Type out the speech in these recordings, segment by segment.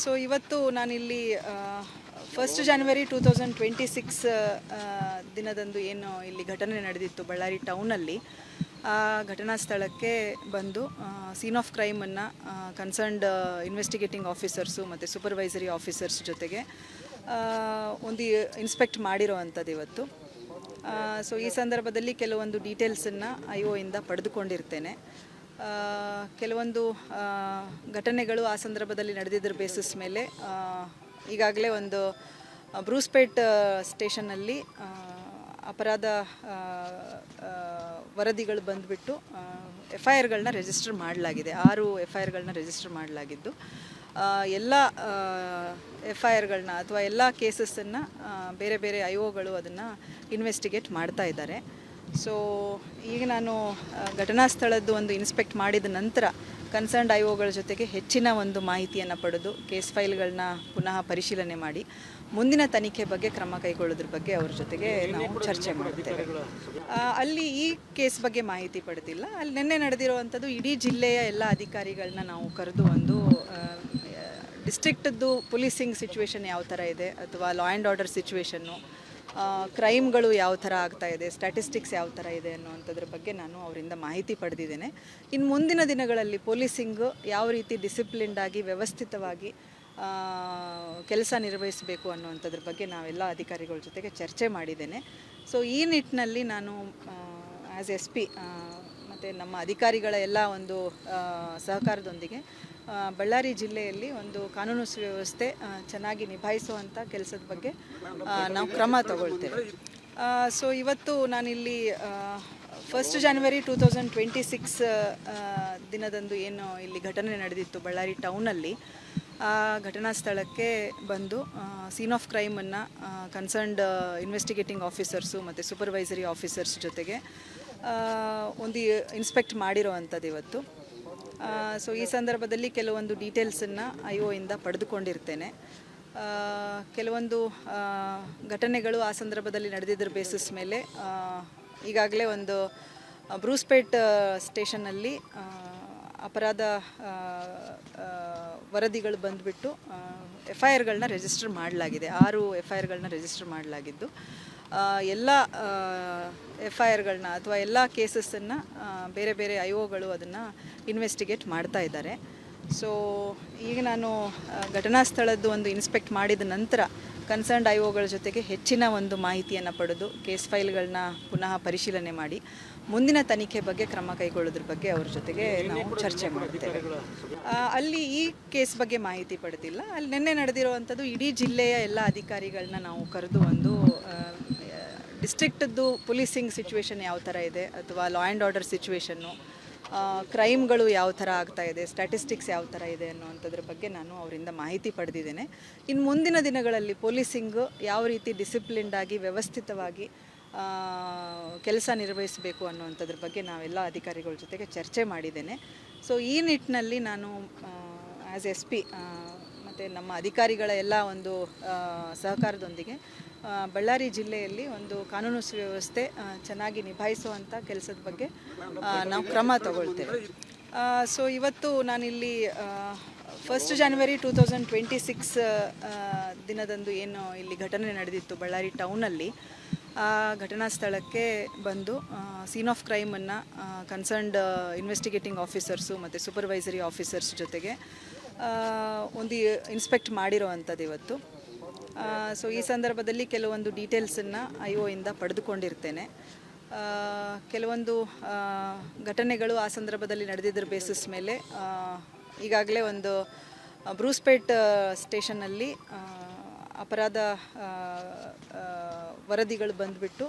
So ಇವತ್ತು ನಾನಿಲ್ಲಿ 1 ಜನವರಿ 2026 ದಿನದಂದು ಏನು ಇಲ್ಲಿ ಘಟನೆ ನಡೆದಿತ್ತು ಬಳ್ಳಾರಿ ಟೌನಲ್ಲಿ. ಆ ಘಟನಾ ಸ್ಥಳಕ್ಕೆ ಬಂದು ಸೀನ್ ಆಫ್ ಕ್ರೈಮನ್ನು ಕನ್ಸರ್ನ್ಡ್ ಇನ್ವೆಸ್ಟಿಗೇಟಿಂಗ್ ಆಫೀಸರ್ಸು ಮತ್ತು ಸೂಪರ್ವೈಸರಿ ಆಫೀಸರ್ಸ್ ಜೊತೆಗೆ ಒಂದು ಇನ್ಸ್ಪೆಕ್ಟ್ ಮಾಡಿರೋವಂಥದ್ದು ಇವತ್ತು. ಸೊ ಈ ಸಂದರ್ಭದಲ್ಲಿ ಕೆಲವೊಂದು ಡೀಟೇಲ್ಸನ್ನು IO ಇಂದ ಪಡೆದುಕೊಂಡಿರ್ತೇನೆ. ಕೆಲವೊಂದು ಘಟನೆಗಳು ಆ ಸಂದರ್ಭದಲ್ಲಿ ನಡೆದಿದ್ದರ ಬೇಸಿಸ್ ಮೇಲೆ ಈಗಾಗಲೇ ಒಂದು ಬ್ರೂಸ್ಪೇಟ್ ಸ್ಟೇಷನ್ನಲ್ಲಿ ಅಪರಾಧ ವರದಿಗಳು ಬಂದುಬಿಟ್ಟು FIRಗಳನ್ನ ರಿಜಿಸ್ಟರ್ ಮಾಡಲಾಗಿದೆ. 6 FIRಗಳನ್ನ ರಿಜಿಸ್ಟರ್ ಮಾಡಲಾಗಿದ್ದು ಎಲ್ಲ FIRಗಳನ್ನ ಅಥವಾ ಎಲ್ಲ ಕೇಸಸ್ಸನ್ನು ಬೇರೆ ಬೇರೆ IOಗಳು ಅದನ್ನು ಇನ್ವೆಸ್ಟಿಗೇಟ್ ಮಾಡ್ತಾ ಇದ್ದಾರೆ. ಸೊ ಈಗ ನಾನು ಘಟನಾ ಸ್ಥಳದ್ದು ಒಂದು ಇನ್ಸ್ಪೆಕ್ಟ್ ಮಾಡಿದ ನಂತರ ಕನ್ಸರ್ನ್ಡ್ IOಗಳ ಜೊತೆಗೆ ಹೆಚ್ಚಿನ ಒಂದು ಮಾಹಿತಿಯನ್ನು ಪಡೆದು ಕೇಸ್ ಫೈಲ್ಗಳನ್ನ ಪುನಃ ಪರಿಶೀಲನೆ ಮಾಡಿ ಮುಂದಿನ ತನಿಖೆ ಬಗ್ಗೆ ಕ್ರಮ ಕೈಗೊಳ್ಳೋದ್ರ ಬಗ್ಗೆ ಅವ್ರ ಜೊತೆಗೆ ನಾವು ಚರ್ಚೆ ಮಾಡ್ತೇವೆ. ಅಲ್ಲಿ ಈ ಕೇಸ್ ಬಗ್ಗೆ ಮಾಹಿತಿ ಪಡೆದಿಲ್ಲ. ಅಲ್ಲಿ ನಿನ್ನೆ ನಡೆದಿರುವಂಥದ್ದು ಇಡೀ ಜಿಲ್ಲೆಯ ಎಲ್ಲ ಅಧಿಕಾರಿಗಳನ್ನ ನಾವು ಕರೆದು ಒಂದು ಡಿಸ್ಟ್ರಿಕ್ಟದ್ದು ಪೊಲೀಸಿಂಗ್ ಸಿಚುವೇಶನ್ ಯಾವ ಥರ ಇದೆ ಅಥವಾ ಲಾ ಆ್ಯಂಡ್ ಆರ್ಡರ್ ಸಿಚುವೇಶನ್ನು, ಕ್ರೈಮ್ಗಳು ಯಾವ ಥರ ಆಗ್ತಾ ಇದೆ, ಸ್ಟ್ಯಾಟಿಸ್ಟಿಕ್ಸ್ ಯಾವ ಥರ ಇದೆ ಅನ್ನೋವಂಥದ್ರ ಬಗ್ಗೆ ನಾನು ಅವರಿಂದ ಮಾಹಿತಿ ಪಡೆದಿದ್ದೇನೆ. ಇನ್ನು ಮುಂದಿನ ದಿನಗಳಲ್ಲಿ ಪೊಲೀಸಿಂಗು ಯಾವ ರೀತಿ ಡಿಸಿಪ್ಲಿನ್ಡಾಗಿ ವ್ಯವಸ್ಥಿತವಾಗಿ ಕೆಲಸ ನಿರ್ವಹಿಸಬೇಕು ಅನ್ನುವಂಥದ್ರ ಬಗ್ಗೆ ನಾವೆಲ್ಲ ಅಧಿಕಾರಿಗಳ ಜೊತೆಗೆ ಚರ್ಚೆ ಮಾಡಿದ್ದೇನೆ. ಸೊ ಈ ನಿಟ್ಟಿನಲ್ಲಿ ನಾನು ಆ್ಯಸ್ SP ಮತ್ತು ನಮ್ಮ ಅಧಿಕಾರಿಗಳ ಎಲ್ಲ ಒಂದು ಸಹಕಾರದೊಂದಿಗೆ ಬಳ್ಳಾರಿ ಜಿಲ್ಲೆಯಲ್ಲಿ ಒಂದು ಕಾನೂನು ಸುವ್ಯವಸ್ಥೆ ಚೆನ್ನಾಗಿ ನಿಭಾಯಿಸುವಂಥ ಕೆಲಸದ ಬಗ್ಗೆ ನಾವು ಕ್ರಮ ತಗೊಳ್ತೇವೆ. ಸೊ ಇವತ್ತು ನಾನಿಲ್ಲಿ 1 ಜನವರಿ 2026 ದಿನದಂದು ಏನು ಇಲ್ಲಿ ಘಟನೆ ನಡೆದಿತ್ತು ಬಳ್ಳಾರಿ ಟೌನಲ್ಲಿ. ಆ ಘಟನಾ ಸ್ಥಳಕ್ಕೆ ಬಂದು ಸೀನ್ ಆಫ್ ಕ್ರೈಮನ್ನು ಕನ್ಸರ್ನ್ಡ್ ಇನ್ವೆಸ್ಟಿಗೇಟಿಂಗ್ ಆಫೀಸರ್ಸು ಮತ್ತು ಸೂಪರ್ವೈಸರಿ ಆಫೀಸರ್ಸ್ ಜೊತೆಗೆ ಒಂದು ಇನ್ಸ್ಪೆಕ್ಟ್ ಮಾಡಿರೋವಂಥದ್ದು ಇವತ್ತು. ಸೊ ಈ ಸಂದರ್ಭದಲ್ಲಿ ಕೆಲವೊಂದು ಡೀಟೇಲ್ಸನ್ನು IO ಇಂದ ಪಡೆದುಕೊಂಡಿರ್ತೇನೆ. ಕೆಲವೊಂದು ಘಟನೆಗಳು ಆ ಸಂದರ್ಭದಲ್ಲಿ ನಡೆದಿದ್ದರ ಬೇಸಿಸ್ ಮೇಲೆ ಈಗಾಗಲೇ ಒಂದು ಬ್ರೂಸ್ಪೇಟ್ ಸ್ಟೇಷನ್ನಲ್ಲಿ ಅಪರಾಧ ವರದಿಗಳು ಬಂದುಬಿಟ್ಟು FIRಗಳನ್ನ ರಿಜಿಸ್ಟರ್ ಮಾಡಲಾಗಿದೆ. 6 FIRಗಳನ್ನ ರಿಜಿಸ್ಟರ್ ಮಾಡಲಾಗಿದ್ದು ಎಲ್ಲ FIRಗಳನ್ನ ಅಥವಾ ಎಲ್ಲ ಕೇಸಸ್ಸನ್ನು ಬೇರೆ ಬೇರೆ IOಗಳು ಅದನ್ನು ಇನ್ವೆಸ್ಟಿಗೇಟ್ ಮಾಡ್ತಾ ಇದ್ದಾರೆ. ಸೊ ಈಗ ನಾನು ಘಟನಾ ಸ್ಥಳದ್ದು ಒಂದು ಇನ್ಸ್ಪೆಕ್ಟ್ ಮಾಡಿದ ನಂತರ ಕನ್ಸರ್ನ್ಡ್ IOಗಳ ಜೊತೆಗೆ ಹೆಚ್ಚಿನ ಒಂದು ಮಾಹಿತಿಯನ್ನು ಪಡೆದು ಕೇಸ್ ಫೈಲ್ಗಳನ್ನ ಪುನಃ ಪರಿಶೀಲನೆ ಮಾಡಿ ಮುಂದಿನ ತನಿಖೆ ಬಗ್ಗೆ ಕ್ರಮ ಕೈಗೊಳ್ಳೋದ್ರ ಬಗ್ಗೆ ಅವ್ರ ಜೊತೆಗೆ ನಾವು ಚರ್ಚೆ ಮಾಡ್ತೇವೆ. ಅಲ್ಲಿ ಈ ಕೇಸ್ ಬಗ್ಗೆ ಮಾಹಿತಿ ಪಡೆದಿಲ್ಲ. ಅಲ್ಲಿ ನಿನ್ನೆ ನಡೆದಿರುವಂಥದ್ದು ಇಡೀ ಜಿಲ್ಲೆಯ ಎಲ್ಲ ಅಧಿಕಾರಿಗಳನ್ನ ನಾವು ಕರೆದು ಒಂದು ಡಿಸ್ಟ್ರಿಕ್ಟದ್ದು ಪೊಲೀಸಿಂಗ್ ಸಿಚುವೇಶನ್ ಯಾವ ಥರ ಇದೆ ಅಥವಾ ಲಾ ಆ್ಯಂಡ್ ಆರ್ಡರ್ ಸಿಚುವೇಶನ್ನು, ಕ್ರೈಮ್ಗಳು ಯಾವ ಥರ ಆಗ್ತಾ ಇದೆ, ಸ್ಟ್ಯಾಟಿಸ್ಟಿಕ್ಸ್ ಯಾವ ಥರ ಇದೆ ಅನ್ನೋವಂಥದ್ರ ಬಗ್ಗೆ ನಾನು ಅವರಿಂದ ಮಾಹಿತಿ ಪಡೆದಿದ್ದೇನೆ. ಇನ್ನು ಮುಂದಿನ ದಿನಗಳಲ್ಲಿ ಪೊಲೀಸಿಂಗು ಯಾವ ರೀತಿ ಡಿಸಿಪ್ಲಿನ್ಡಾಗಿ ವ್ಯವಸ್ಥಿತವಾಗಿ ಕೆಲಸ ನಿರ್ವಹಿಸಬೇಕು ಅನ್ನುವಂಥದ್ರ ಬಗ್ಗೆ ನಾವೆಲ್ಲ ಅಧಿಕಾರಿಗಳ ಜೊತೆಗೆ ಚರ್ಚೆ ಮಾಡಿದ್ದೇನೆ. ಸೊ ಈ ನಿಟ್ಟಿನಲ್ಲಿ ನಾನು ಆ್ಯಸ್ SP ಮತ್ತು ನಮ್ಮ ಅಧಿಕಾರಿಗಳ ಎಲ್ಲ ಒಂದು ಸಹಕಾರದೊಂದಿಗೆ ಬಳ್ಳಾರಿ ಜಿಲ್ಲೆಯಲ್ಲಿ ಒಂದು ಕಾನೂನು ಸುವ್ಯವಸ್ಥೆ ಚೆನ್ನಾಗಿ ನಿಭಾಯಿಸುವಂಥ ಕೆಲಸದ ಬಗ್ಗೆ ನಾವು ಕ್ರಮ ತಗೊಳ್ತೇವೆ. ಸೊ ಇವತ್ತು ನಾನಿಲ್ಲಿ 1 ಜನವರಿ 2026 ದಿನದಂದು ಏನು ಇಲ್ಲಿ ಘಟನೆ ನಡೆದಿತ್ತು ಬಳ್ಳಾರಿ ಟೌನಲ್ಲಿ. ಆ ಘಟನಾ ಸ್ಥಳಕ್ಕೆ ಬಂದು ಸೀನ್ ಆಫ್ ಕ್ರೈಮನ್ನು ಕನ್ಸರ್ನ್ಡ್ ಇನ್ವೆಸ್ಟಿಗೇಟಿಂಗ್ ಆಫೀಸರ್ಸು ಮತ್ತು ಸೂಪರ್ವೈಸರಿ ಆಫೀಸರ್ಸ್ ಜೊತೆಗೆ ಒಂದು ಇನ್ಸ್ಪೆಕ್ಟ್ ಮಾಡಿರೋವಂಥದ್ದು ಇವತ್ತು. ಸೊ ಈ ಸಂದರ್ಭದಲ್ಲಿ ಕೆಲವೊಂದು ಡೀಟೇಲ್ಸನ್ನು IO ಇಂದ ಪಡೆದುಕೊಂಡಿರ್ತೇನೆ. ಕೆಲವೊಂದು ಘಟನೆಗಳು ಆ ಸಂದರ್ಭದಲ್ಲಿ ನಡೆದಿದ್ದರ ಬೇಸಿಸ್ ಮೇಲೆ ಈಗಾಗಲೇ ಒಂದು ಬ್ರೂಸ್ಪೇಟ್ ಸ್ಟೇಷನ್ನಲ್ಲಿ ಅಪರಾಧ ವರದಿಗಳು ಬಂದುಬಿಟ್ಟು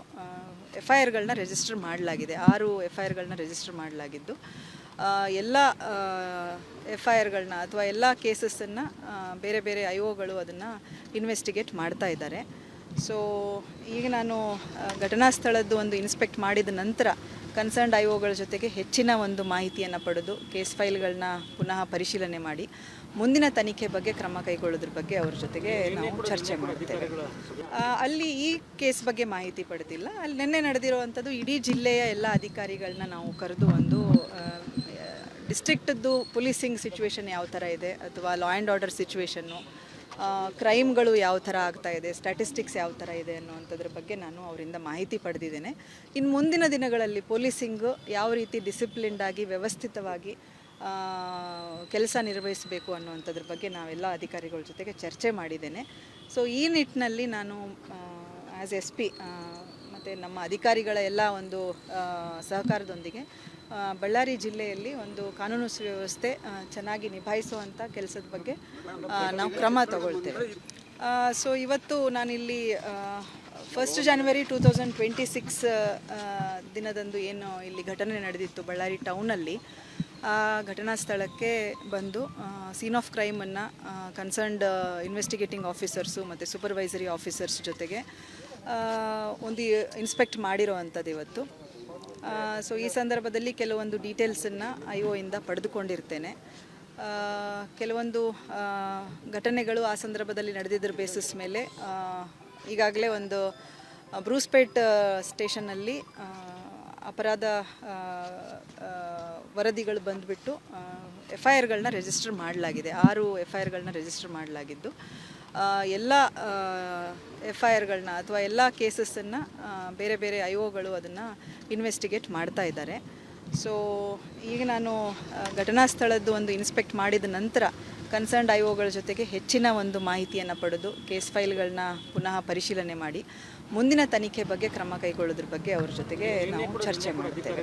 FIRಗಳನ್ನ ರಿಜಿಸ್ಟರ್ ಮಾಡಲಾಗಿದೆ. 6 FIRಗಳನ್ನ ರಿಜಿಸ್ಟರ್ ಮಾಡಲಾಗಿದ್ದು ಎಲ್ಲ FIRಗಳನ್ನ ಅಥವಾ ಎಲ್ಲ ಕೇಸಸ್ಸನ್ನು ಬೇರೆ ಬೇರೆ IOಗಳು ಅದನ್ನು ಇನ್ವೆಸ್ಟಿಗೇಟ್ ಮಾಡ್ತಾ ಇದ್ದಾರೆ. ಸೊ ಈಗ ನಾನು ಘಟನಾ ಸ್ಥಳದ್ದು ಒಂದು ಇನ್ಸ್ಪೆಕ್ಟ್ ಮಾಡಿದ ನಂತರ ಕನ್ಸರ್ನ್ಡ್ IOಗಳ ಜೊತೆಗೆ ಹೆಚ್ಚಿನ ಒಂದು ಮಾಹಿತಿಯನ್ನು ಪಡೆದು ಕೇಸ್ ಫೈಲ್ಗಳನ್ನ ಪುನಃ ಪರಿಶೀಲನೆ ಮಾಡಿ ಮುಂದಿನ ತನಿಖೆ ಬಗ್ಗೆ ಕ್ರಮ ಕೈಗೊಳ್ಳೋದ್ರ ಬಗ್ಗೆ ಅವ್ರ ಜೊತೆಗೆ ನಾವು ಚರ್ಚೆ ಮಾಡ್ತೇವೆ. ಅಲ್ಲಿ ಈ ಕೇಸ್ ಬಗ್ಗೆ ಮಾಹಿತಿ ಪಡೆದಿಲ್ಲ. ಅಲ್ಲಿ ನಿನ್ನೆ ನಡೆದಿರುವಂಥದ್ದು ಇಡೀ ಜಿಲ್ಲೆಯ ಎಲ್ಲ ಅಧಿಕಾರಿಗಳನ್ನ ನಾವು ಕರೆದು ಒಂದು ಡಿಸ್ಟ್ರಿಕ್ಟದ್ದು ಪೊಲೀಸಿಂಗ್ ಸಿಚುವೇಶನ್ ಯಾವ ಥರ ಇದೆ ಅಥವಾ ಲಾ ಆ್ಯಂಡ್ ಆರ್ಡರ್ ಸಿಚುವೇಶನ್ನು, ಕ್ರೈಮ್ಗಳು ಯಾವ ಥರ ಆಗ್ತಾ ಇದೆ, ಸ್ಟ್ಯಾಟಿಸ್ಟಿಕ್ಸ್ ಯಾವ ಥರ ಇದೆ ಅನ್ನೋವಂಥದ್ರ ಬಗ್ಗೆ ನಾನು ಅವರಿಂದ ಮಾಹಿತಿ ಪಡೆದಿದ್ದೇನೆ. ಇನ್ನು ಮುಂದಿನ ದಿನಗಳಲ್ಲಿ ಪೊಲೀಸಿಂಗ್ ಯಾವ ರೀತಿ ಡಿಸಿಪ್ಲಿನ್ಡಾಗಿ ವ್ಯವಸ್ಥಿತವಾಗಿ ಕೆಲಸ ನಿರ್ವಹಿಸಬೇಕು ಅನ್ನುವಂಥದ್ರ ಬಗ್ಗೆ ನಾವೆಲ್ಲ ಅಧಿಕಾರಿಗಳ ಜೊತೆಗೆ ಚರ್ಚೆ ಮಾಡಿದ್ದೇನೆ. ಸೊ ಈ ನಿಟ್ಟಿನಲ್ಲಿ ನಾನು ಆ್ಯಸ್ ಎಸ್ ಪಿ ಮತ್ತು ನಮ್ಮ ಅಧಿಕಾರಿಗಳ ಎಲ್ಲ ಒಂದು ಸಹಕಾರದೊಂದಿಗೆ ಬಳ್ಳಾರಿ ಜಿಲ್ಲೆಯಲ್ಲಿ ಒಂದು ಕಾನೂನು ಸುವ್ಯವಸ್ಥೆ ಚೆನ್ನಾಗಿ ನಿಭಾಯಿಸುವಂಥ ಕೆಲಸದ ಬಗ್ಗೆ ನಾವು ಕ್ರಮ ತಗೊಳ್ತೇವೆ. ಸೊ ಇವತ್ತು ನಾನಿಲ್ಲಿ 1 ಜನವರಿ 2026 ದಿನದಂದು ಏನು ಇಲ್ಲಿ ಘಟನೆ ನಡೆದಿತ್ತು ಬಳ್ಳಾರಿ ಟೌನಲ್ಲಿ, ಆ ಘಟನಾ ಸ್ಥಳಕ್ಕೆ ಬಂದು ಸೀನ್ ಆಫ್ ಕ್ರೈಮನ್ನು ಕನ್ಸರ್ನ್ಡ್ ಇನ್ವೆಸ್ಟಿಗೇಟಿಂಗ್ ಆಫೀಸರ್ಸು ಮತ್ತು ಸೂಪರ್ವೈಸರಿ ಆಫೀಸರ್ಸ್ ಜೊತೆಗೆ ಒಂದು ಇನ್ಸ್ಪೆಕ್ಟ್ ಮಾಡಿರೋ ಅಂಥದ್ದು ಇವತ್ತು. ಸೊ ಈ ಸಂದರ್ಭದಲ್ಲಿ ಕೆಲವೊಂದು ಡೀಟೇಲ್ಸನ್ನು IO ಇಂದ ಪಡೆದುಕೊಂಡಿರ್ತೇನೆ. ಕೆಲವೊಂದು ಘಟನೆಗಳು ಆ ಸಂದರ್ಭದಲ್ಲಿ ನಡೆದಿದ್ದರ ಬೇಸಿಸ್ ಮೇಲೆ ಈಗಾಗಲೇ ಒಂದು ಬ್ರೂಸ್ಪೇಟ್ ಸ್ಟೇಷನ್ನಲ್ಲಿ ಅಪರಾಧ ವರದಿಗಳು ಬಂದುಬಿಟ್ಟು FIRಗಳನ್ನ ರಿಜಿಸ್ಟರ್ ಮಾಡಲಾಗಿದೆ. 6 FIRಗಳನ್ನ ರಿಜಿಸ್ಟರ್ ಮಾಡಲಾಗಿದ್ದು ಎಲ್ಲ FIRಗಳನ್ನ ಅಥವಾ ಎಲ್ಲ ಕೇಸಸ್ಸನ್ನು ಬೇರೆ ಬೇರೆ IOಗಳು ಅದನ್ನು ಇನ್ವೆಸ್ಟಿಗೇಟ್ ಮಾಡ್ತಾ ಇದ್ದಾರೆ. ಸೊ ಈಗ ನಾನು ಘಟನಾ ಸ್ಥಳದ್ದು ಒಂದು ಇನ್ಸ್ಪೆಕ್ಟ್ ಮಾಡಿದ ನಂತರ ಕನ್ಸರ್ನ್ಡ್ IOಗಳ ಜೊತೆಗೆ ಹೆಚ್ಚಿನ ಒಂದು ಮಾಹಿತಿಯನ್ನು ಪಡೆದು ಕೇಸ್ ಫೈಲ್ಗಳನ್ನ ಪುನಃ ಪರಿಶೀಲನೆ ಮಾಡಿ ಮುಂದಿನ ತನಿಖೆ ಬಗ್ಗೆ ಕ್ರಮ ಕೈಗೊಳ್ಳೋದ್ರ ಬಗ್ಗೆ ಅವ್ರ ಜೊತೆಗೆ ನಾವು ಚರ್ಚೆ ಮಾಡ್ತೇವೆ.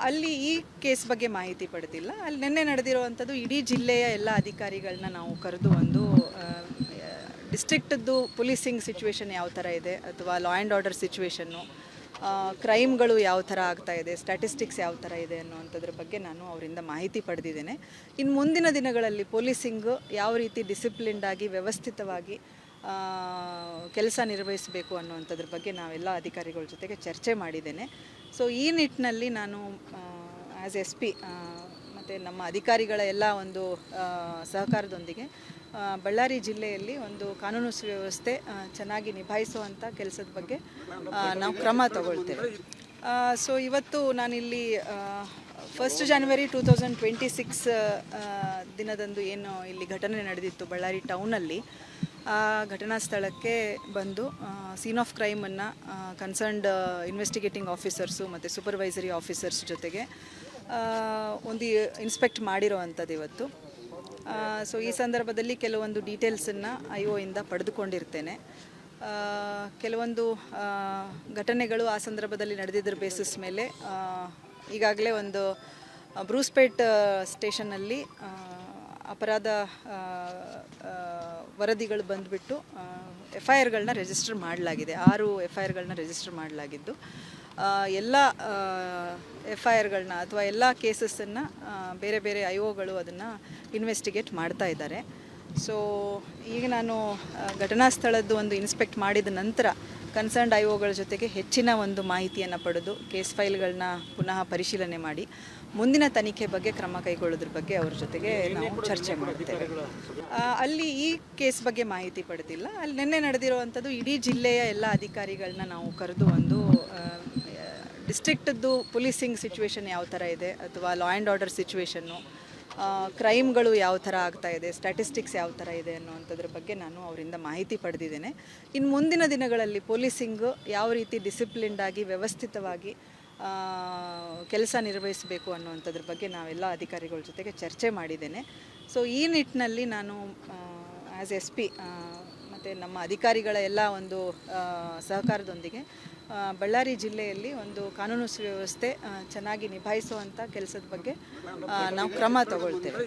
ಅಲ್ಲಿ ಈ ಕೇಸ್ ಬಗ್ಗೆ ಮಾಹಿತಿ ಪಡೆದಿಲ್ಲ. ಅಲ್ಲಿ ನಿನ್ನೆ ನಡೆದಿರುವಂಥದ್ದು ಇಡೀ ಜಿಲ್ಲೆಯ ಎಲ್ಲ ಅಧಿಕಾರಿಗಳನ್ನ ನಾವು ಕರೆದು ಒಂದು ಡಿಸ್ಟ್ರಿಕ್ಟದ್ದು ಪೊಲೀಸಿಂಗ್ ಸಿಚುವೇಶನ್ ಯಾವ ಥರ ಇದೆ ಅಥವಾ ಲಾ ಆ್ಯಂಡ್ ಆರ್ಡರ್ ಸಿಚುವೇಶನ್ನು, ಕ್ರೈಮ್ಗಳು ಯಾವ ಥರ ಆಗ್ತಾ ಇದೆ, ಸ್ಟ್ಯಾಟಿಸ್ಟಿಕ್ಸ್ ಯಾವ ಥರ ಇದೆ ಅನ್ನೋವಂಥದ್ರ ಬಗ್ಗೆ ನಾನು ಅವರಿಂದ ಮಾಹಿತಿ ಪಡೆದಿದ್ದೇನೆ. ಇನ್ನು ಮುಂದಿನ ದಿನಗಳಲ್ಲಿ ಪೊಲೀಸಿಂಗ್ ಯಾವ ರೀತಿ ಡಿಸಿಪ್ಲಿನ್ಡಾಗಿ ವ್ಯವಸ್ಥಿತವಾಗಿ ಕೆಲಸ ನಿರ್ವಹಿಸಬೇಕು ಅನ್ನುವಂಥದ್ರ ಬಗ್ಗೆ ನಾವೆಲ್ಲ ಅಧಿಕಾರಿಗಳ ಜೊತೆಗೆ ಚರ್ಚೆ ಮಾಡಿದ್ದೇನೆ. ಸೊ ಈ ನಿಟ್ಟಿನಲ್ಲಿ ನಾನು ಆ್ಯಸ್ ಎಸ್ ಪಿ ಮತ್ತು ನಮ್ಮ ಅಧಿಕಾರಿಗಳ ಎಲ್ಲ ಒಂದು ಸಹಕಾರದೊಂದಿಗೆ ಬಳ್ಳಾರಿ ಜಿಲ್ಲೆಯಲ್ಲಿ ಒಂದು ಕಾನೂನು ಸುವ್ಯವಸ್ಥೆ ಚೆನ್ನಾಗಿ ನಿಭಾಯಿಸುವಂಥ ಕೆಲಸದ ಬಗ್ಗೆ ನಾವು ಕ್ರಮ ತಗೊಳ್ತೇವೆ. ಸೊ ಇವತ್ತು ನಾನಿಲ್ಲಿ 1 ಜನವರಿ 2026 ದಿನದಂದು ಏನು ಇಲ್ಲಿ ಘಟನೆ ನಡೆದಿತ್ತು ಬಳ್ಳಾರಿ ಟೌನಲ್ಲಿ, ಆ ಘಟನಾ ಸ್ಥಳಕ್ಕೆ ಬಂದು ಸೀನ್ ಆಫ್ ಕ್ರೈಮನ್ನು ಕನ್ಸರ್ನ್ಡ್ ಇನ್ವೆಸ್ಟಿಗೇಟಿಂಗ್ ಆಫೀಸರ್ಸು ಮತ್ತು ಸೂಪರ್ವೈಸರಿ ಆಫೀಸರ್ಸ್ ಜೊತೆಗೆ ಒಂದು ಇನ್ಸ್ಪೆಕ್ಟ್ ಮಾಡಿರೋ ಅಂಥದ್ದು ಇವತ್ತು. ಸೊ ಈ ಸಂದರ್ಭದಲ್ಲಿ ಕೆಲವೊಂದು ಡೀಟೇಲ್ಸನ್ನು IO ಇಂದ ಪಡೆದುಕೊಂಡಿರ್ತೇನೆ. ಕೆಲವೊಂದು ಘಟನೆಗಳು ಆ ಸಂದರ್ಭದಲ್ಲಿ ನಡೆದಿದ್ದರ ಬೇಸಿಸ್ ಮೇಲೆ ಈಗಾಗಲೇ ಒಂದು ಬ್ರೂಸ್ಪೇಟ್ ಸ್ಟೇಷನ್ನಲ್ಲಿ ಅಪರಾಧ ವರದಿಗಳು ಬಂದುಬಿಟ್ಟು FIRಗಳನ್ನ ರಿಜಿಸ್ಟರ್ ಮಾಡಲಾಗಿದೆ. 6 FIRಗಳನ್ನ ರಿಜಿಸ್ಟರ್ ಮಾಡಲಾಗಿದ್ದು ಎಲ್ಲ FIRಗಳನ್ನ ಅಥವಾ ಎಲ್ಲ ಕೇಸಸ್ಸನ್ನು ಬೇರೆ ಬೇರೆ IOಗಳು ಅದನ್ನು ಇನ್ವೆಸ್ಟಿಗೇಟ್ ಮಾಡ್ತಾ ಇದ್ದಾರೆ. ಸೊ ಈಗ ನಾನು ಘಟನಾ ಸ್ಥಳದ್ದು ಒಂದು ಇನ್ಸ್ಪೆಕ್ಟ್ ಮಾಡಿದ ನಂತರ ಕನ್ಸರ್ನ್ಡ್ IOಗಳ ಜೊತೆಗೆ ಹೆಚ್ಚಿನ ಒಂದು ಮಾಹಿತಿಯನ್ನು ಪಡೆದು ಕೇಸ್ ಫೈಲ್ಗಳನ್ನ ಪುನಃ ಪರಿಶೀಲನೆ ಮಾಡಿ ಮುಂದಿನ ತನಿಖೆ ಬಗ್ಗೆ ಕ್ರಮ ಕೈಗೊಳ್ಳೋದ್ರ ಬಗ್ಗೆ ಅವ್ರ ಜೊತೆಗೆ ನಾವು ಚರ್ಚೆ ಮಾಡ್ತೇವೆ. ಅಲ್ಲಿ ಈ ಕೇಸ್ ಬಗ್ಗೆ ಮಾಹಿತಿ ಪಡೆದಿಲ್ಲ. ಅಲ್ಲಿ ನಿನ್ನೆ ನಡೆದಿರುವಂಥದ್ದು ಇಡೀ ಜಿಲ್ಲೆಯ ಎಲ್ಲ ಅಧಿಕಾರಿಗಳನ್ನ ನಾವು ಕರೆದು ಒಂದು ಡಿಸ್ಟ್ರಿಕ್ಟದ್ದು ಪೊಲೀಸಿಂಗ್ ಸಿಚುವೇಶನ್ ಯಾವ ಥರ ಇದೆ ಅಥವಾ ಲಾ ಆ್ಯಂಡ್ ಆರ್ಡರ್ ಸಿಚುವೇಶನ್ನು, ಕ್ರೈಮ್ಗಳು ಯಾವ ಥರ ಆಗ್ತಾ ಇದೆ, ಸ್ಟ್ಯಾಟಿಸ್ಟಿಕ್ಸ್ ಯಾವ ಥರ ಇದೆ ಅನ್ನೋವಂಥದ್ರ ಬಗ್ಗೆ ನಾನು ಅವರಿಂದ ಮಾಹಿತಿ ಪಡೆದಿದ್ದೇನೆ. ಇನ್ನು ಮುಂದಿನ ದಿನಗಳಲ್ಲಿ ಪೊಲೀಸಿಂಗ್ ಯಾವ ರೀತಿ ಡಿಸಿಪ್ಲಿನ್ಡಾಗಿ ವ್ಯವಸ್ಥಿತವಾಗಿ ಕೆಲಸ ನಿರ್ವಹಿಸಬೇಕು ಅನ್ನುವಂಥದ್ರ ಬಗ್ಗೆ ನಾವೆಲ್ಲ ಅಧಿಕಾರಿಗಳ ಜೊತೆಗೆ ಚರ್ಚೆ ಮಾಡಿದ್ದೇನೆ. ಸೊ ಈ ನಿಟ್ಟಿನಲ್ಲಿ ನಾನು ಆ್ಯಸ್ ಎಸ್ ಪಿ ಮತ್ತು ನಮ್ಮ ಅಧಿಕಾರಿಗಳ ಎಲ್ಲ ಒಂದು ಸಹಕಾರದೊಂದಿಗೆ ಬಳ್ಳಾರಿ ಜಿಲ್ಲೆಯಲ್ಲಿ ಒಂದು ಕಾನೂನು ಸುವ್ಯವಸ್ಥೆ ಚೆನ್ನಾಗಿ ನಿಭಾಯಿಸುವಂಥ ಕೆಲಸದ ಬಗ್ಗೆ ನಾವು ಕ್ರಮ ತಗೊಳ್ತೇವೆ.